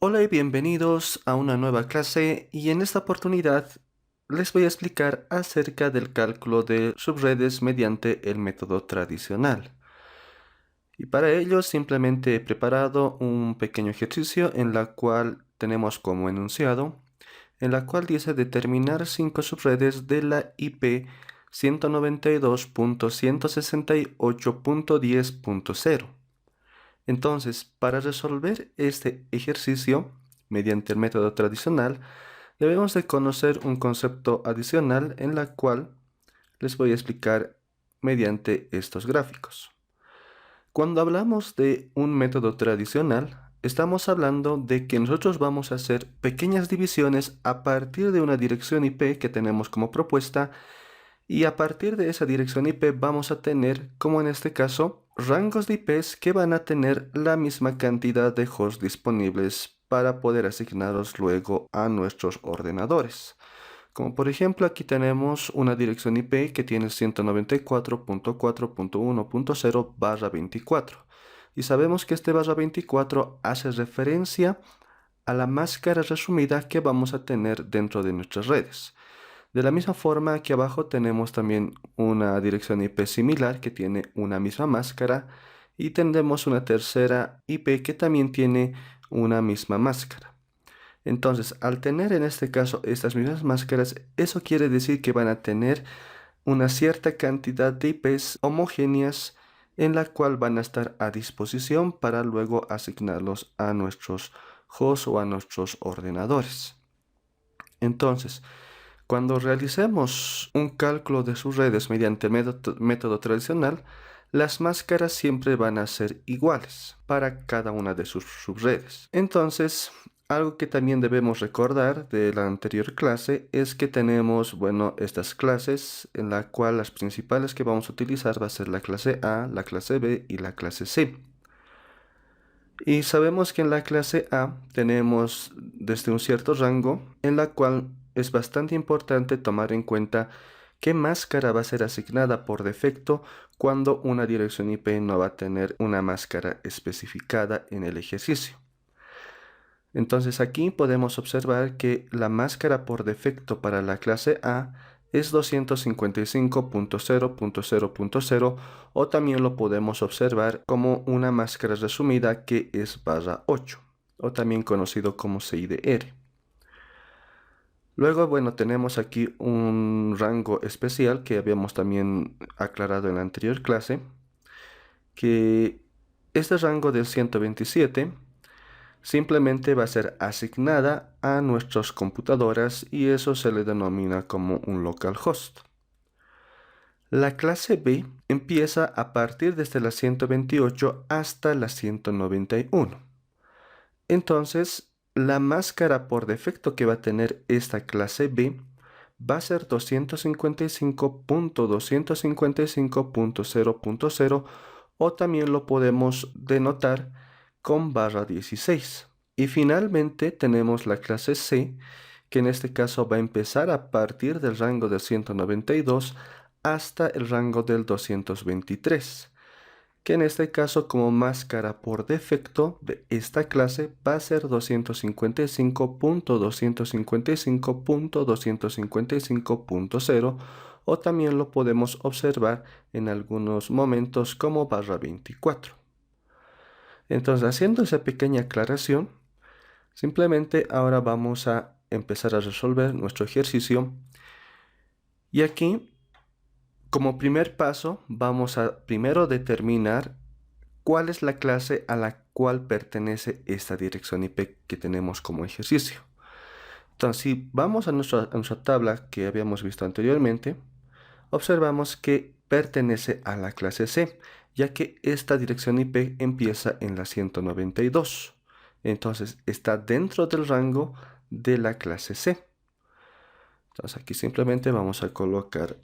Hola y bienvenidos a una nueva clase y en esta oportunidad les voy a explicar acerca del cálculo de subredes mediante el método tradicional. Y para ello simplemente he preparado un pequeño ejercicio en la cual tenemos como enunciado, en la cual dice determinar 5 subredes de la IP 192.168.10.0. Entonces, para resolver este ejercicio, mediante el método tradicional, debemos de conocer un concepto adicional en la cual les voy a explicar mediante estos gráficos. Cuando hablamos de un método tradicional, estamos hablando de que nosotros vamos a hacer pequeñas divisiones a partir de una dirección IP que tenemos como propuesta y a partir de esa dirección IP vamos a tener, como en este caso, rangos de IPs que van a tener la misma cantidad de hosts disponibles para poder asignarlos luego a nuestros ordenadores. Como por ejemplo aquí tenemos una dirección IP que tiene 194.4.1.0/24 y sabemos que este barra 24 hace referencia a la máscara resumida que vamos a tener dentro de nuestras redes. De la misma forma, aquí abajo tenemos también una dirección IP similar que tiene una misma máscara y tendremos una tercera IP que también tiene una misma máscara. Entonces, al tener en este caso estas mismas máscaras, eso quiere decir que van a tener una cierta cantidad de IPs homogéneas en la cual van a estar a disposición para luego asignarlos a nuestros hosts o a nuestros ordenadores. Entonces, cuando realicemos un cálculo de sus redes mediante el método tradicional, las máscaras siempre van a ser iguales para cada una de sus subredes. Entonces, algo que también debemos recordar de la anterior clase es que tenemos, estas clases en la cual las principales que vamos a utilizar va a ser la clase A, la clase B y la clase C. Y sabemos que en la clase A tenemos desde un cierto rango en la cual es bastante importante tomar en cuenta qué máscara va a ser asignada por defecto cuando una dirección IP no va a tener una máscara especificada en el ejercicio. Entonces aquí podemos observar que la máscara por defecto para la clase A es 255.0.0.0 o también lo podemos observar como una máscara resumida que es barra 8 o también conocido como CIDR. Luego, tenemos aquí un rango especial que habíamos también aclarado en la anterior clase, que este rango del 127 simplemente va a ser asignada a nuestras computadoras y eso se le denomina como un localhost. La clase B empieza a partir desde la 128 hasta la 191. Entonces, la máscara por defecto que va a tener esta clase B va a ser 255.255.0.0 o también lo podemos denotar con barra 16. Y finalmente tenemos la clase C, que en este caso va a empezar a partir del rango del 192 hasta el rango del 223, que en este caso como máscara por defecto de esta clase va a ser 255.255.255.0 o también lo podemos observar en algunos momentos como barra 24. Entonces, haciendo esa pequeña aclaración, simplemente ahora vamos a empezar a resolver nuestro ejercicio y aquí, como primer paso, vamos a primero determinar cuál es la clase a la cual pertenece esta dirección IP que tenemos como ejercicio. Entonces, si vamos a nuestra tabla que habíamos visto anteriormente, observamos que pertenece a la clase C, ya que esta dirección IP empieza en la 192. Entonces, está dentro del rango de la clase C. Entonces, aquí simplemente vamos a colocar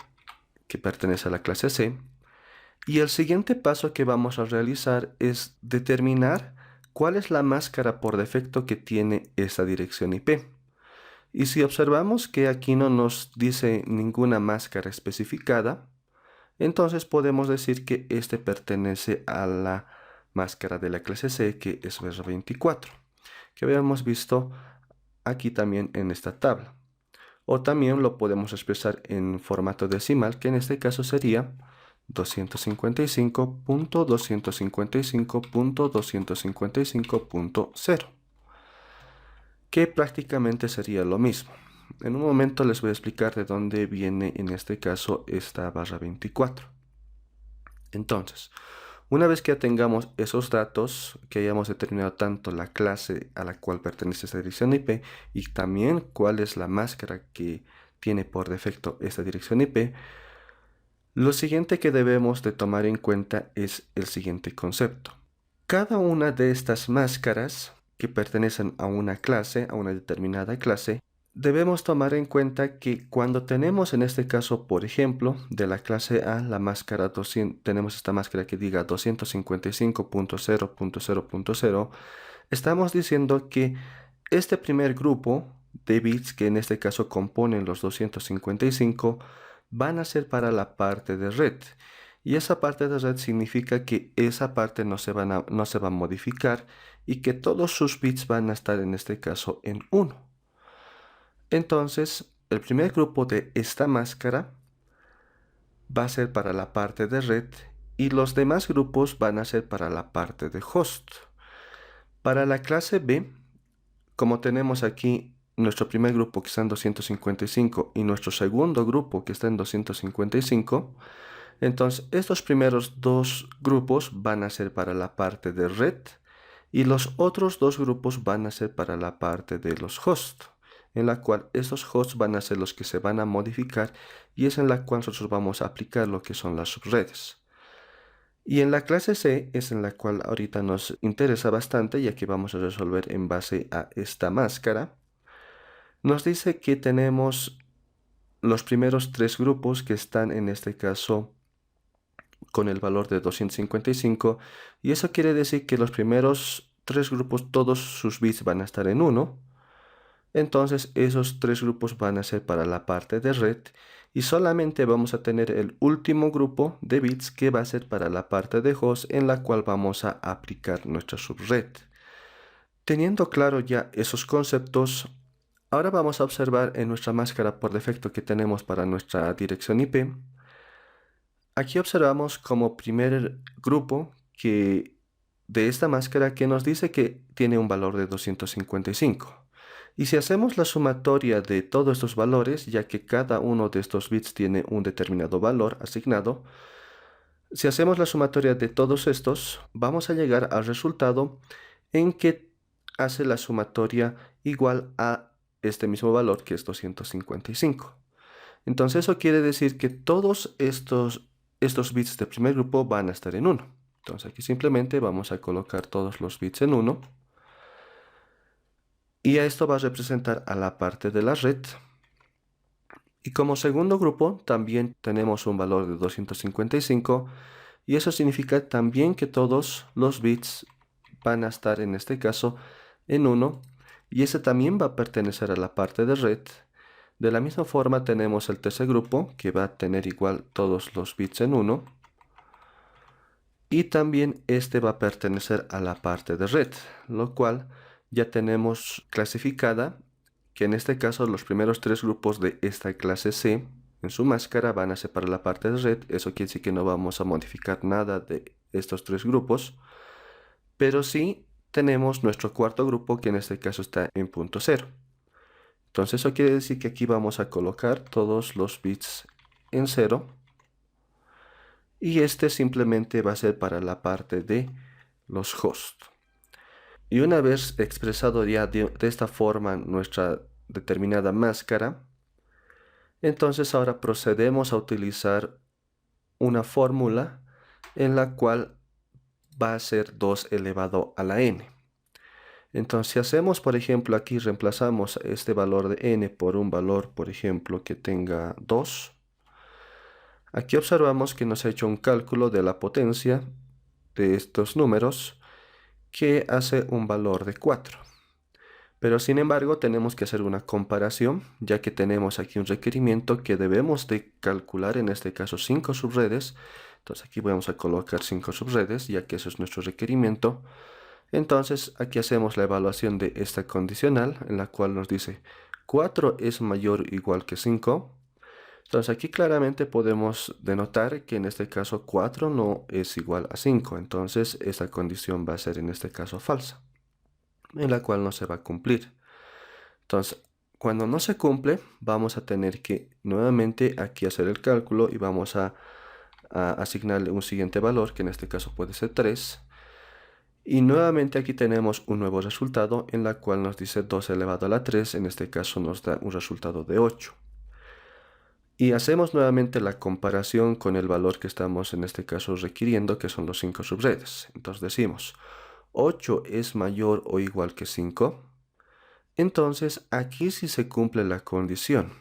que pertenece a la clase C. Y el siguiente paso que vamos a realizar es determinar cuál es la máscara por defecto que tiene esta dirección IP. Y si observamos que aquí no nos dice ninguna máscara especificada, entonces podemos decir que este pertenece a la máscara de la clase C, que es barra 24. que habíamos visto aquí también en esta tabla. O también lo podemos expresar en formato decimal, que en este caso sería 255.255.255.0, que prácticamente sería lo mismo. En un momento les voy a explicar de dónde viene en este caso esta barra 24. Entonces, una vez que ya tengamos esos datos, que hayamos determinado tanto la clase a la cual pertenece esta dirección IP y también cuál es la máscara que tiene por defecto esta dirección IP, lo siguiente que debemos de tomar en cuenta es el siguiente concepto. Cada una de estas máscaras que pertenecen a una clase, a una determinada clase, debemos tomar en cuenta que cuando tenemos en este caso, por ejemplo, de la clase A, la máscara 200, tenemos esta máscara que diga 255.0.0.0, estamos diciendo que este primer grupo de bits, que en este caso componen los 255, van a ser para la parte de red. Y esa parte de red significa que esa parte no se va a modificar y que todos sus bits van a estar en este caso en 1. Entonces, el primer grupo de esta máscara va a ser para la parte de red y los demás grupos van a ser para la parte de host. Para la clase B, como tenemos aquí nuestro primer grupo que está en 255 y nuestro segundo grupo que está en 255, entonces estos primeros dos grupos van a ser para la parte de red y los otros dos grupos van a ser para la parte de los hosts, en la cual estos hosts van a ser los que se van a modificar y es en la cual nosotros vamos a aplicar lo que son las subredes. Y en la clase C es en la cual ahorita nos interesa bastante, ya que vamos a resolver en base a esta máscara. Nos dice que tenemos los primeros tres grupos que están en este caso con el valor de 255 y eso quiere decir que los primeros tres grupos todos sus bits van a estar en 1. Entonces esos tres grupos van a ser para la parte de red y solamente vamos a tener el último grupo de bits que va a ser para la parte de host en la cual vamos a aplicar nuestra subred. Teniendo claro ya esos conceptos, ahora vamos a observar en nuestra máscara por defecto que tenemos para nuestra dirección IP. Aquí observamos como primer grupo que de esta máscara que nos dice que tiene un valor de 255. Y si hacemos la sumatoria de todos estos valores, ya que cada uno de estos bits tiene un determinado valor asignado, si hacemos la sumatoria de todos estos, vamos a llegar al resultado en que hace la sumatoria igual a este mismo valor que es 255. Entonces eso quiere decir que todos estos bits del primer grupo van a estar en 1. Entonces aquí simplemente vamos a colocar todos los bits en 1. Y a esto va a representar a la parte de la red. Y como segundo grupo también tenemos un valor de 255. Y eso significa también que todos los bits van a estar en este caso en 1. Y ese también va a pertenecer a la parte de red. De la misma forma tenemos el tercer grupo que va a tener igual todos los bits en 1. Y también este va a pertenecer a la parte de red, lo cual ya tenemos clasificada que en este caso los primeros tres grupos de esta clase C en su máscara van a ser para la parte de red. Eso quiere decir que no vamos a modificar nada de estos tres grupos, pero sí tenemos nuestro cuarto grupo que en este caso está en punto 0. Entonces eso quiere decir que aquí vamos a colocar todos los bits en 0 y este simplemente va a ser para la parte de los hosts. Y una vez expresado ya de esta forma nuestra determinada máscara, entonces ahora procedemos a utilizar una fórmula en la cual va a ser 2 elevado a la n. Entonces si hacemos, por ejemplo, aquí reemplazamos este valor de n por un valor, por ejemplo, que tenga 2. Aquí observamos que nos ha hecho un cálculo de la potencia de estos números que hace un valor de 4. Pero sin embargo tenemos que hacer una comparación, ya que tenemos aquí un requerimiento que debemos de calcular, en este caso 5 subredes. Entonces aquí vamos a colocar 5 subredes, ya que eso es nuestro requerimiento. Entonces aquí hacemos la evaluación de esta condicional en la cual nos dice 4 es mayor o igual que 5. Entonces aquí claramente podemos denotar que en este caso 4 no es igual a 5. Entonces esta condición va a ser en este caso falsa, en la cual no se va a cumplir. Entonces cuando no se cumple vamos a tener que nuevamente aquí hacer el cálculo y vamos a asignarle un siguiente valor, que en este caso puede ser 3. Y nuevamente aquí tenemos un nuevo resultado en la cual nos dice 2 elevado a la 3, en este caso nos da un resultado de 8. Y hacemos nuevamente la comparación con el valor que estamos en este caso requiriendo, que son los 5 subredes. Entonces decimos, 8 es mayor o igual que 5. Entonces aquí sí se cumple la condición.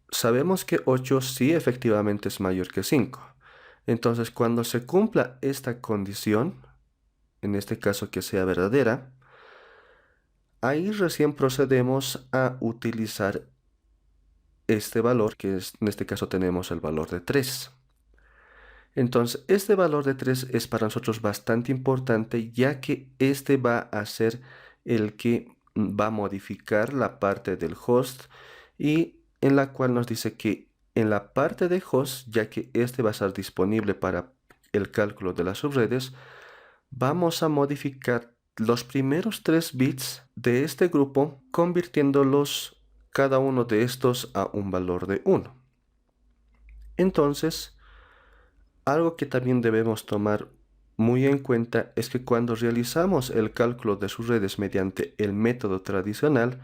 Sabemos que 8 sí efectivamente es mayor que 5. Entonces cuando se cumpla esta condición, en este caso que sea verdadera, ahí recién procedemos a utilizar este valor, que es, en este caso tenemos el valor de 3. Entonces, este valor de 3 es para nosotros bastante importante, ya que este va a ser el que va a modificar la parte del host, y en la cual nos dice que en la parte de host, ya que este va a estar disponible para el cálculo de las subredes, vamos a modificar los primeros 3 bits de este grupo, convirtiéndolos cada uno de estos a un valor de 1. Entonces, algo que también debemos tomar muy en cuenta es que cuando realizamos el cálculo de sus redes mediante el método tradicional,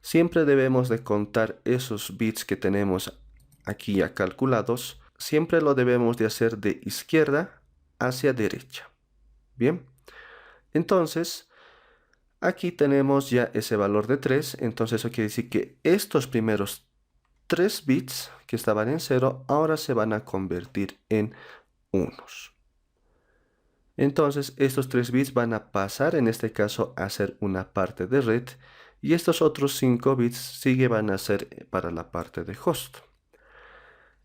siempre debemos de contar esos bits que tenemos aquí ya calculados, siempre lo debemos de hacer de izquierda hacia derecha. Bien, entonces aquí tenemos ya ese valor de 3, entonces eso quiere decir que estos primeros 3 bits que estaban en 0 ahora se van a convertir en unos. Entonces estos 3 bits van a pasar en este caso a ser una parte de red, y estos otros 5 bits sigue van a ser para la parte de host.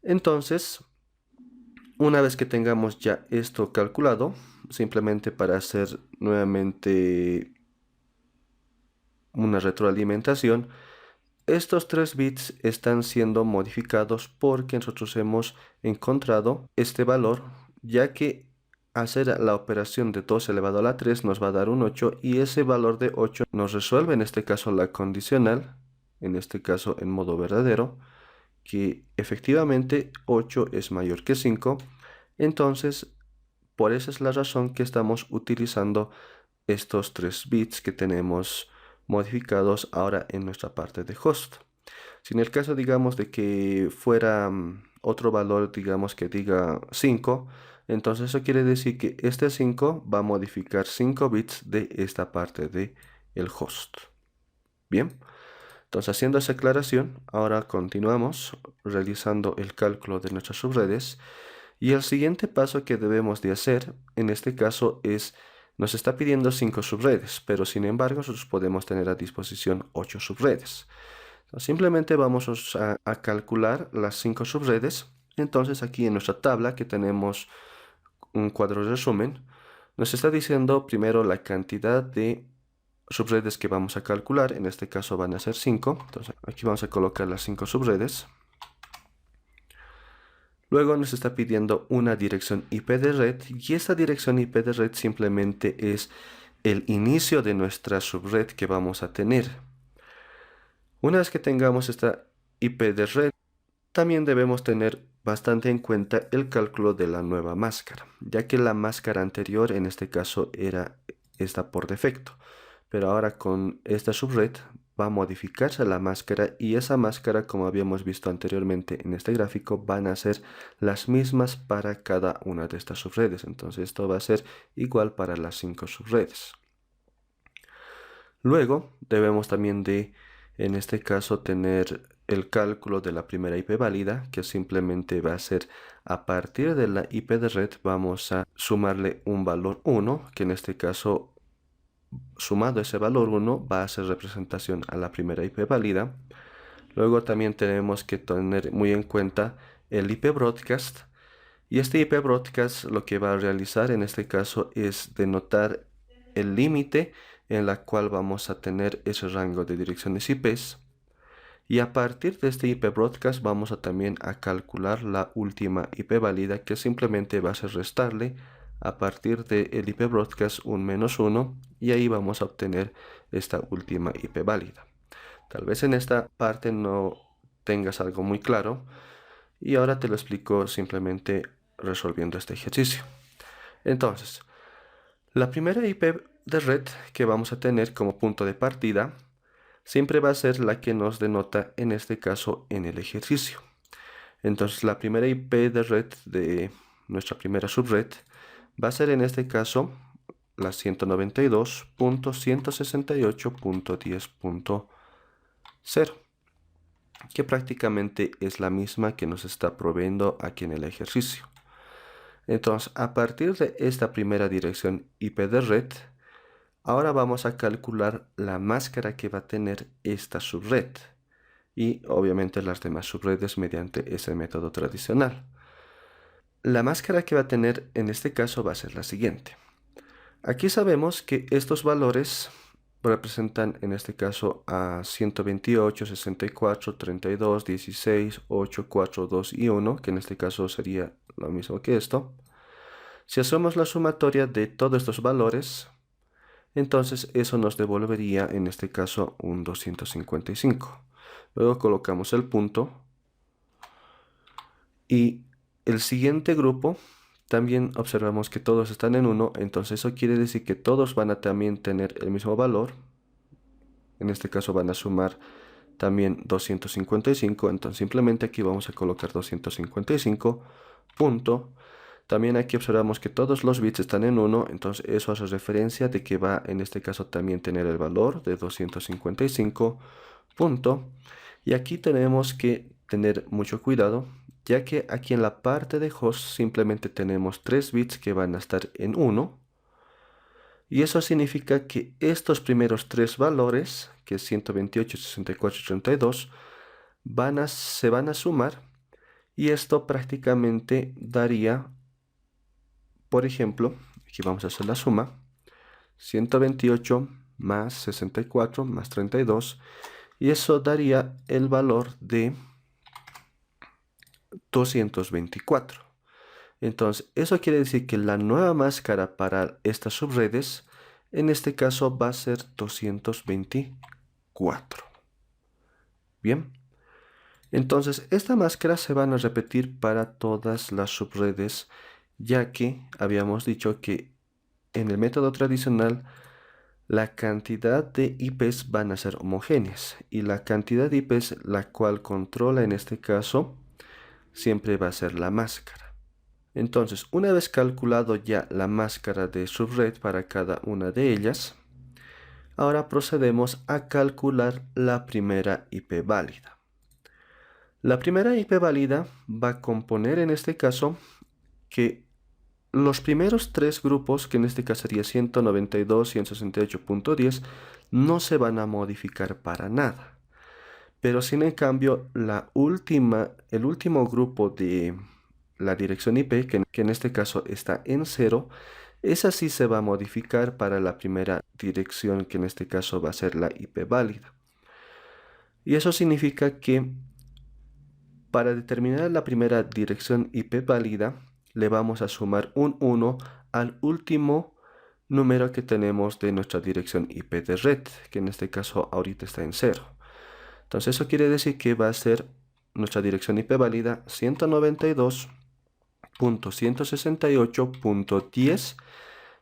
Entonces, una vez que tengamos ya esto calculado, simplemente para hacer nuevamente una retroalimentación, estos 3 bits están siendo modificados porque nosotros hemos encontrado este valor, ya que hacer la operación de 2 elevado a la 3 nos va a dar un 8, y ese valor de 8 nos resuelve en este caso la condicional, en este caso en modo verdadero, que efectivamente 8 es mayor que 5. Entonces, por esa es la razón que estamos utilizando estos 3 bits que tenemos modificados ahora en nuestra parte de host. Si en el caso, digamos, de que fuera otro valor, digamos que diga 5, entonces eso quiere decir que este 5 va a modificar 5 bits de esta parte de el host. Bien, entonces haciendo esa aclaración, ahora continuamos realizando el cálculo de nuestras subredes, y el siguiente paso que debemos de hacer en este caso es, nos está pidiendo 5 subredes, pero sin embargo nosotros podemos tener a disposición 8 subredes. Simplemente vamos a calcular las 5 subredes. Entonces aquí en nuestra tabla, que tenemos un cuadro de resumen, nos está diciendo primero la cantidad de subredes que vamos a calcular. En este caso van a ser 5. Entonces aquí vamos a colocar las 5 subredes. Luego nos está pidiendo una dirección IP de red, y esta dirección IP de red simplemente es el inicio de nuestra subred que vamos a tener. Una vez que tengamos esta IP de red, también debemos tener bastante en cuenta el cálculo de la nueva máscara, ya que la máscara anterior en este caso era esta por defecto, pero ahora con esta subred va a modificarse la máscara, y esa máscara, como habíamos visto anteriormente en este gráfico, van a ser las mismas para cada una de estas subredes. Entonces esto va a ser igual para las 5 subredes. Luego debemos también de, en este caso, tener el cálculo de la primera IP válida, que simplemente va a ser a partir de la IP de red vamos a sumarle un valor 1, que en este caso, sumado ese valor 1, va a hacer representación a la primera IP válida. Luego también tenemos que tener muy en cuenta el IP broadcast, y este IP broadcast lo que va a realizar en este caso es denotar el límite en la cual vamos a tener ese rango de direcciones IPs. Y a partir de este IP broadcast vamos a también a calcular la última IP válida, que simplemente va a ser restarle a partir del IP broadcast un -1, y ahí vamos a obtener esta última IP válida. Tal vez en esta parte no tengas algo muy claro, y ahora te lo explico simplemente resolviendo este ejercicio. Entonces, la primera IP de red que vamos a tener como punto de partida siempre va a ser la que nos denota en este caso en el ejercicio. Entonces la primera IP de red de nuestra primera subred va a ser en este caso la 192.168.10.0, que prácticamente es la misma que nos está proveyendo aquí en el ejercicio. Entonces, a partir de esta primera dirección IP de red, ahora vamos a calcular la máscara que va a tener esta subred y obviamente las demás subredes mediante ese método tradicional. La máscara que va a tener en este caso va a ser la siguiente. Aquí sabemos que estos valores representan en este caso a 128, 64, 32, 16, 8, 4, 2 y 1, que en este caso sería lo mismo que esto. Si hacemos la sumatoria de todos estos valores, entonces eso nos devolvería en este caso un 255. Luego colocamos el punto y el siguiente grupo también observamos que todos están en 1, entonces eso quiere decir que todos van a también tener el mismo valor. En este caso van a sumar también 255, entonces simplemente aquí vamos a colocar 255, punto. También aquí observamos que todos los bits están en 1, entonces eso hace referencia de que va en este caso también tener el valor de 255, punto. Y aquí tenemos que tener mucho cuidado, ya que aquí en la parte de host simplemente tenemos 3 bits que van a estar en 1. Y eso significa que estos primeros 3 valores, que es 128, 64 y 32, se van a sumar. Y esto prácticamente daría, por ejemplo, aquí vamos a hacer la suma, 128 más 64 más 32, y eso daría el valor de 224. Entonces, eso quiere decir que la nueva máscara para estas subredes, en este caso va a ser 224. Bien. Entonces, esta máscara se van a repetir para todas las subredes, ya que habíamos dicho que en el método tradicional la cantidad de IPs van a ser homogéneas y la cantidad de IPs la cual controla en este caso siempre va a ser la máscara. Entonces, una vez calculado ya la máscara de subred para cada una de ellas, ahora procedemos a calcular la primera IP válida. La primera IP válida va a componer en este caso que los primeros 3 grupos, que en este caso sería 192, 168.10, no se van a modificar para nada. Pero sin en cambio, el último grupo de la dirección IP, que en este caso está en 0, esa sí se va a modificar para la primera dirección, que en este caso va a ser la IP válida. Y eso significa que para determinar la primera dirección IP válida, le vamos a sumar un 1 al último número que tenemos de nuestra dirección IP de red, que en este caso ahorita está en 0. Entonces eso quiere decir que va a ser nuestra dirección IP válida 192.168.10,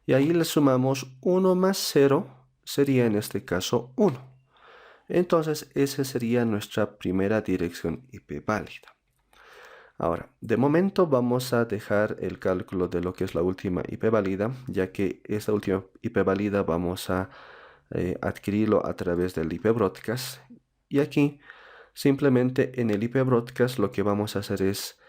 y ahí le sumamos 1 más 0, sería en este caso 1. Entonces esa sería nuestra primera dirección IP válida. Ahora, de momento vamos a dejar el cálculo de lo que es la última IP válida, ya que esta última IP válida vamos a adquirirlo a través del IP broadcast. Y aquí, simplemente en el IP broadcast lo que vamos a hacer es,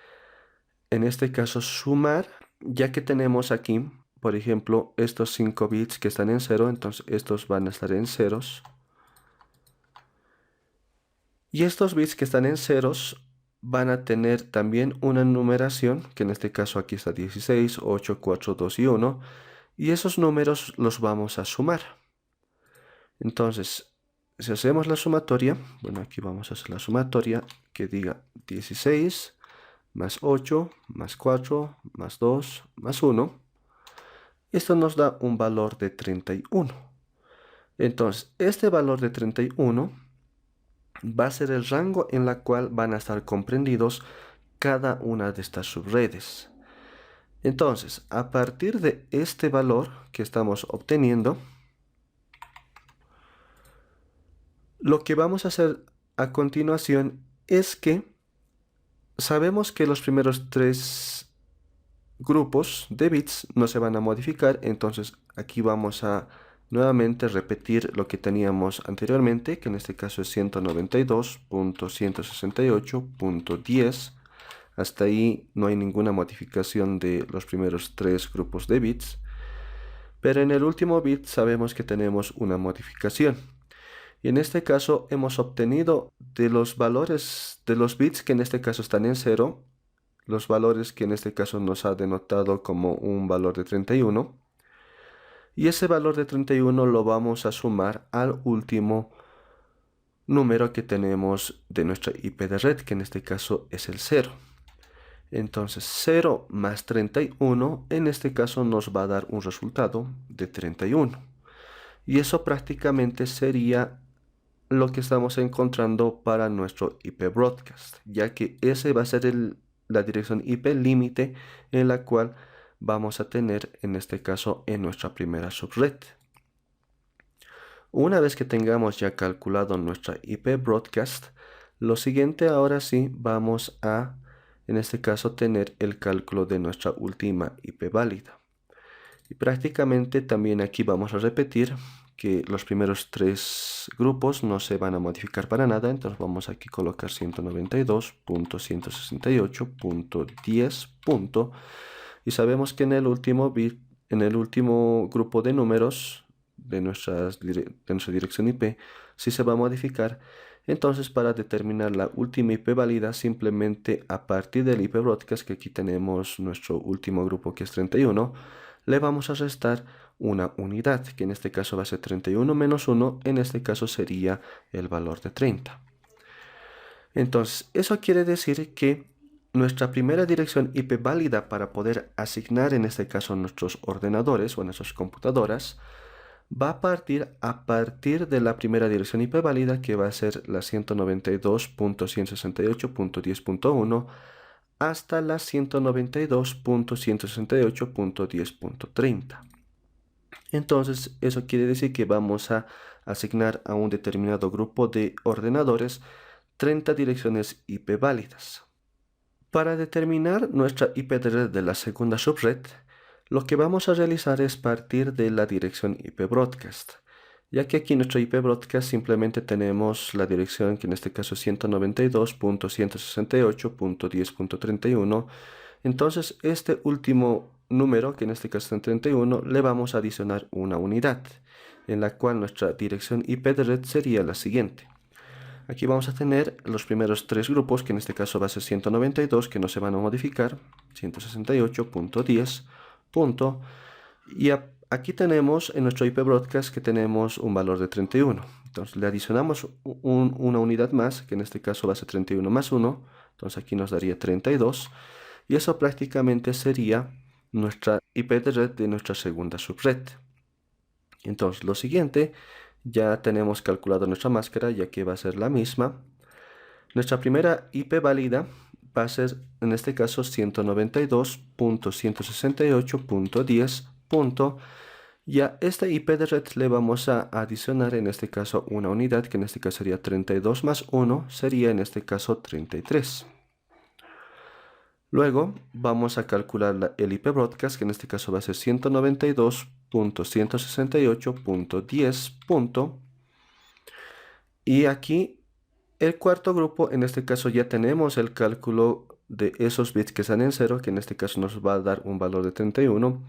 en este caso, sumar, ya que tenemos aquí, por ejemplo, estos 5 bits que están en 0, entonces estos van a estar en ceros. Y estos bits que están en ceros van a tener también una numeración, que en este caso aquí está 16, 8, 4, 2 y 1. y esos números los vamos a sumar. Entonces, si hacemos la sumatoria, bueno, aquí vamos a hacer la sumatoria que diga 16 más 8 más 4 más 2 más 1. Esto nos da un valor de 31. Entonces, este valor de 31 va a ser el rango en la cual van a estar comprendidos cada una de estas subredes. Entonces, a partir de este valor que estamos obteniendo, lo que vamos a hacer a continuación es que sabemos que los primeros tres grupos de bits no se van a modificar, entonces aquí vamos a nuevamente repetir lo que teníamos anteriormente, que en este caso es 192.168.10. Hasta ahí no hay ninguna modificación de los primeros tres grupos de bits, pero en el último bit sabemos que tenemos una modificación. Y en este caso hemos obtenido de los valores de los bits que en este caso están en 0, los valores que en este caso nos ha denotado como un valor de 31. Y ese valor de 31 lo vamos a sumar al último número que tenemos de nuestra IP de red, que en este caso es el 0. Entonces 0 más 31 en este caso nos va a dar un resultado de 31. Y eso prácticamente sería lo que estamos encontrando para nuestro IP broadcast, ya que ese va a ser la dirección IP límite en la cual vamos a tener en este caso en nuestra primera subred. Una vez que tengamos ya calculado nuestra IP broadcast, lo siguiente ahora sí vamos a en este caso tener el cálculo de nuestra última IP válida. Y prácticamente también aquí vamos a repetir que los primeros tres grupos no se van a modificar para nada, entonces vamos aquí a colocar 192.168.10. Y sabemos que en el último bit, en el último grupo de números de nuestra dirección IP, sí se va a modificar. Entonces, para determinar la última IP válida, simplemente a partir del IP broadcast, que aquí tenemos nuestro último grupo que es 31, le vamos a restar una unidad, que en este caso va a ser 31 menos 1, en este caso sería el valor de 30. Entonces, eso quiere decir que nuestra primera dirección IP válida para poder asignar en este caso nuestros ordenadores o nuestras computadoras va a partir de la primera dirección IP válida, que va a ser la 192.168.10.1 hasta la 192.168.10.30. Entonces, eso quiere decir que vamos a asignar a un determinado grupo de ordenadores 30 direcciones IP válidas. Para determinar nuestra IP de red de la segunda subred, lo que vamos a realizar es partir de la dirección IP broadcast, ya que aquí en nuestra IP broadcast simplemente tenemos la dirección que en este caso es 192.168.10.31. Entonces este último número, que en este caso es 31, le vamos a adicionar una unidad, en la cual nuestra dirección IP de red sería la siguiente. Aquí vamos a tener los primeros tres grupos, que en este caso va a ser 192, que no se van a modificar, 168.10. Y aquí tenemos en nuestro IP broadcast que tenemos un valor de 31. Entonces le adicionamos una unidad más, que en este caso va a ser 31 más 1. Entonces aquí nos daría 32. Y eso prácticamente sería nuestra IP de red de nuestra segunda subred. Entonces lo siguiente, ya tenemos calculado nuestra máscara, ya que va a ser la misma. Nuestra primera IP válida va a ser en este caso 192.168.10. Y a esta IP de red le vamos a adicionar en este caso una unidad, que en este caso sería 32 más 1, sería en este caso 33. Luego vamos a calcular el IP broadcast, que en este caso va a ser 192.168.10. Y aquí el cuarto grupo, en este caso ya tenemos el cálculo de esos bits que están en 0, que en este caso nos va a dar un valor de 31.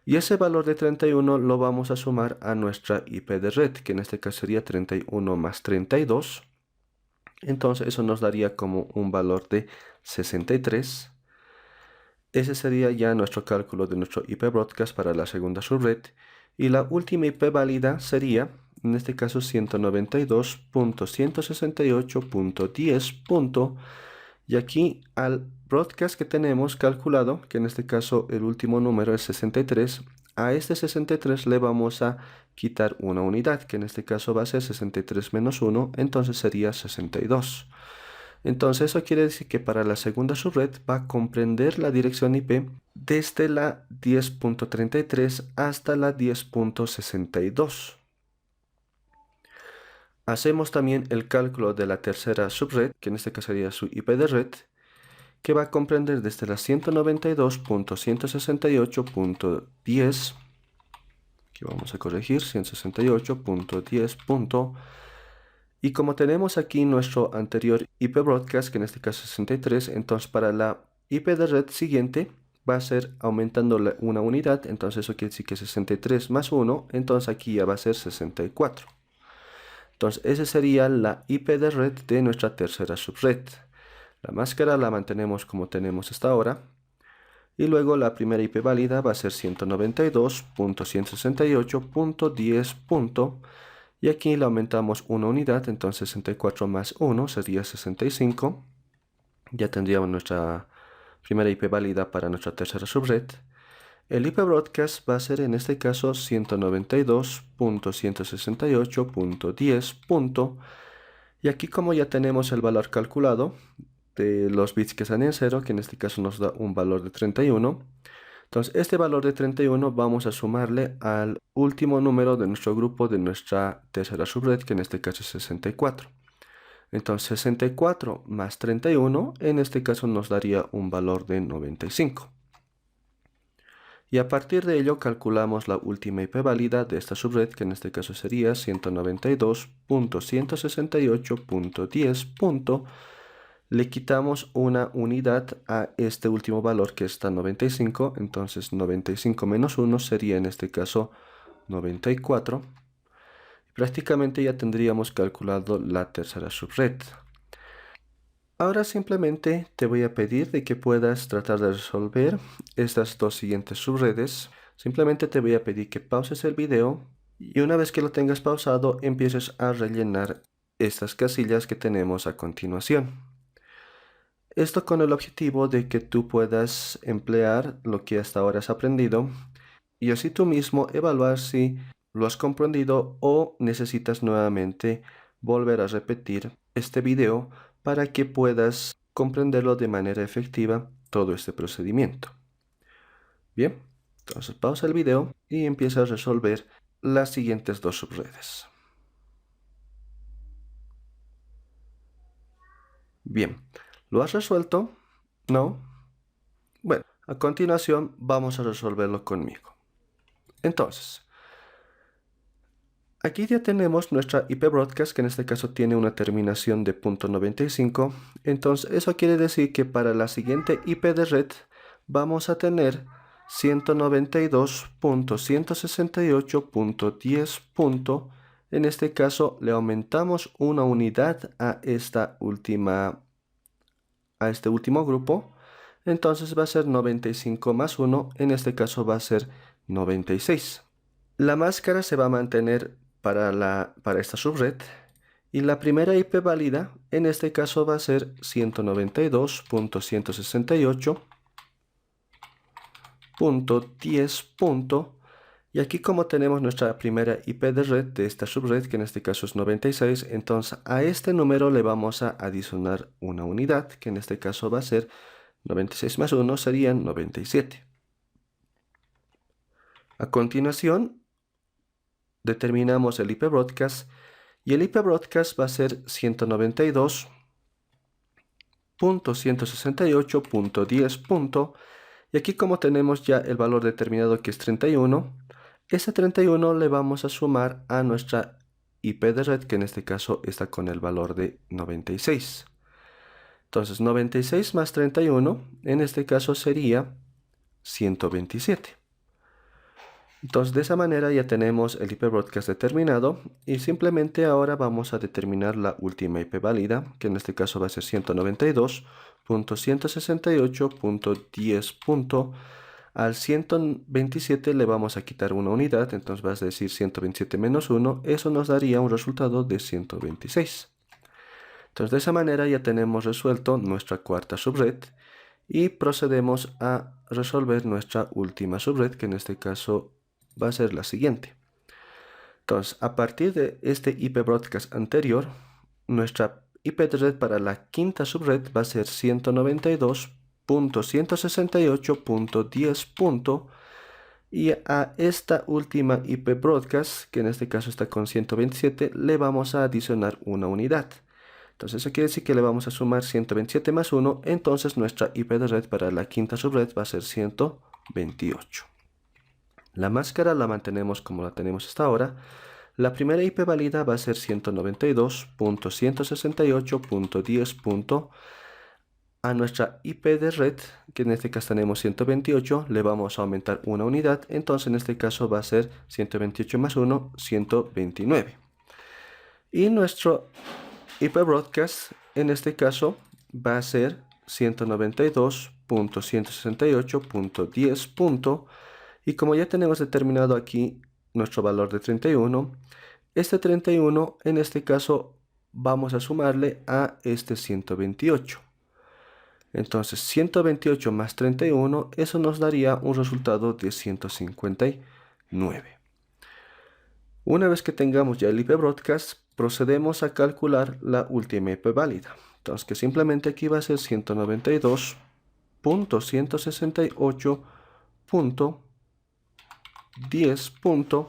Y ese valor de 31 lo vamos a sumar a nuestra IP de red, que en este caso sería 31 más 32. Entonces eso nos daría como un valor de 63. Ese sería ya nuestro cálculo de nuestro IP broadcast para la segunda subred. Y la última IP válida sería, en este caso, 192.168.10. Y aquí al broadcast que tenemos calculado, que en este caso el último número es 63, a este 63 le vamos a quitar una unidad, que en este caso va a ser 63 menos 1, entonces sería 62. Entonces eso quiere decir que para la segunda subred va a comprender la dirección IP desde la 10.33 hasta la 10.62. Hacemos también el cálculo de la tercera subred, que en este caso sería su IP de red, que va a comprender desde la 192.168.10, que vamos a corregir, 168.10. Y como tenemos aquí nuestro anterior IP broadcast, que en este caso es 63, entonces para la IP de red siguiente va a ser aumentando una unidad, entonces eso quiere decir que 63 más 1, entonces aquí ya va a ser 64. Entonces esa sería la IP de red de nuestra tercera subred. La máscara la mantenemos como tenemos hasta ahora. Y luego la primera IP válida va a ser 192.168.10. Y aquí le aumentamos una unidad, entonces 64 más 1 sería 65. Ya tendríamos nuestra primera IP válida para nuestra tercera subred. El IP broadcast va a ser en este caso 192.168.10. Y aquí como ya tenemos el valor calculado de los bits que están en 0, que en este caso nos da un valor de 31. Entonces este valor de 31 vamos a sumarle al último número de nuestro grupo de nuestra tercera subred, que en este caso es 64. Entonces 64 más 31 en este caso nos daría un valor de 95. Y a partir de ello calculamos la última IP válida de esta subred, que en este caso sería 192.168.10. Le quitamos una unidad a este último valor que está 95, entonces 95 menos 1 sería en este caso 94. Prácticamente ya tendríamos calculado la tercera subred. Ahora simplemente te voy a pedir de que puedas tratar de resolver estas dos siguientes subredes. Simplemente te voy a pedir que pauses el video y una vez que lo tengas pausado empieces a rellenar estas casillas que tenemos a continuación. Esto con el objetivo de que tú puedas emplear lo que hasta ahora has aprendido y así tú mismo evaluar si lo has comprendido o necesitas nuevamente volver a repetir este video para que puedas comprenderlo de manera efectiva todo este procedimiento. Bien, entonces pausa el video y empieza a resolver las siguientes dos subredes. Bien, ¿lo has resuelto? ¿No? Bueno, a continuación vamos a resolverlo conmigo. Entonces, aquí ya tenemos nuestra IP broadcast, que en este caso tiene una terminación de .95. Entonces, eso quiere decir que para la siguiente IP de red vamos a tener 192.168.10. En este caso, le aumentamos una unidad a este último grupo. Entonces va a ser 95 más 1, en este caso va a ser 96. La máscara se va a mantener para esta subred y la primera IP válida en este caso va a ser 192.168.10. Y aquí como tenemos nuestra primera IP de red de esta subred, que en este caso es 96, entonces a este número le vamos a adicionar una unidad, que en este caso va a ser 96 más 1 serían 97. A continuación, determinamos el IP broadcast y el IP broadcast va a ser 192.168.10. Y aquí como tenemos ya el valor determinado que es 31, ese 31 le vamos a sumar a nuestra IP de red, que en este caso está con el valor de 96. Entonces 96 más 31 en este caso sería 127. Entonces de esa manera ya tenemos el IP broadcast determinado y simplemente ahora vamos a determinar la última IP válida, que en este caso va a ser 128.10. Al 127 le vamos a quitar una unidad, entonces vas a decir 127 menos 1, eso nos daría un resultado de 126. Entonces de esa manera ya tenemos resuelto nuestra cuarta subred y procedemos a resolver nuestra última subred, que en este caso va a ser la siguiente. Entonces, a partir de este IP broadcast anterior, nuestra IP de red para la quinta subred va a ser 192.168.10. Y a esta última IP broadcast, que en este caso está con 127, le vamos a adicionar una unidad. Entonces eso quiere decir que le vamos a sumar 127 más 1, entonces nuestra IP de red para la quinta subred va a ser 128. La máscara la mantenemos como la tenemos hasta ahora. La primera IP válida va a ser 192.168.10. A nuestra IP de red, que en este caso tenemos 128, le vamos a aumentar una unidad, entonces en este caso va a ser 128 más 1, 129. Y nuestro IP broadcast en este caso va a ser 192.168.10. Y como ya tenemos determinado aquí nuestro valor de 31, este 31 en este caso vamos a sumarle a este 128. Entonces 128 más 31, eso nos daría un resultado de 159. Una vez que tengamos ya el IP broadcast, procedemos a calcular la última IP válida. Entonces que simplemente aquí va a ser 192.168.10.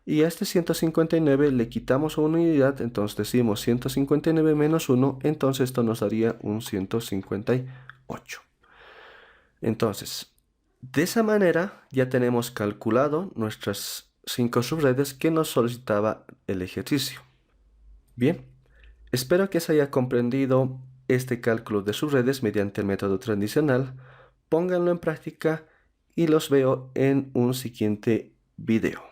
Y a este 159 le quitamos una unidad, entonces decimos 159 menos 1, entonces esto nos daría un 158. Entonces, de esa manera ya tenemos calculado nuestras 5 subredes que nos solicitaba el ejercicio. Bien, espero que se haya comprendido este cálculo de subredes mediante el método tradicional. Pónganlo en práctica y los veo en un siguiente video.